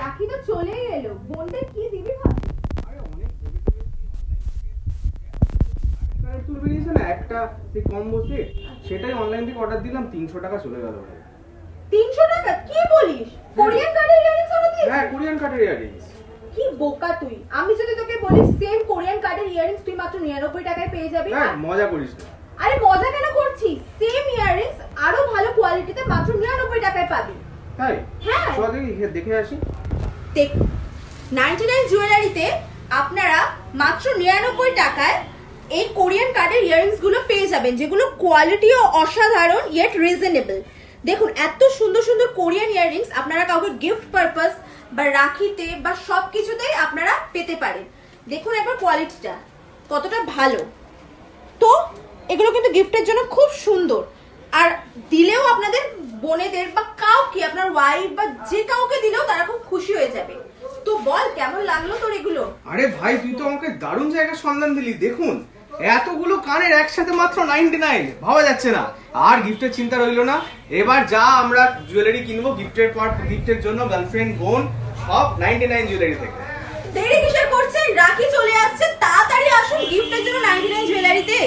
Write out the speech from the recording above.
রাখি তো চলেই এলো, বোনদের কি দিবি ভাবছিস? আরে অনেক চুল বেরিয়েছে না একটা, সেই কম্বো সেট, সেটাই অনলাইন থেকে অর্ডার দিলাম, 300 টাকা চলে গেল। 300 টাকা? কি বলিস? কোরিয়ান কার্ডের ইয়ারিংস অর্ডার দিয়েছিস? হ্যাঁ, কোরিয়ান কাটের ইয়ারিংস। কি বোকা তুই! আমি যদি তোকে বলি সেম কোরিয়ান কার্ডের ইয়ারিংস তুই মাত্র 99 টাকায় পেয়ে যাবি। হ্যাঁ, মজা করিস না। আরে মজা কেন করছিস? সেম ইয়ারিংস আরো ভালো কোয়ালিটিতে মাত্র 99 টাকায় পাবি। তাই? হ্যাঁ। চল দেখে আসি। দেখ, 99 জুয়েলারিতে আপনারা মাত্র 99 টাকায় এই কোরিয়ান কার্ডের ইয়ারিংস গুলো পেয়ে যাবেন, যেগুলো কোয়ালিটিও অসাধারণ ইয়েট রিজনেবল। দেখুন এত সুন্দর সুন্দর কোরিয়ান ইয়ারিংস আপনারা কাউকে গিফট পারপাস বা রাখিতে বা সব কিছুতেই আপনারা পেতে পারেন। দেখুন একবার কোয়ালিটিটা কতটা ভালো। তো এগুলো কিন্তু গিফটের জন্য খুব সুন্দর, আর দিলেও আপনাদের বোনেদের বা কাউকে, আপনার ওয়াইফ বা যে কাউকে দিলেও তারা খুব খুশি হয়ে যাবে। তো বল কেমন লাগলো তোর এগুলো? আরে ভাই, তুই তো আমাকে দারুণ জায়গার সন্ধান দিলি। দেখুন এতগুলো কানের একসাথে মাত্র 99, ভাবা যাচ্ছে না। আর গিফটের চিন্তা রইলো না। এবার যা আমরা জুয়েলারি কিনবো গিফটের জন্য, গার্লফ্রেন্ড, বোন, সব 99 জুয়েলারি থেকে। দেরি কিসের করছেন? রাখি চলে আসছে, তাড়াতাড়ি আসুন গিফটের জন্য 99 জুয়েলারিতে।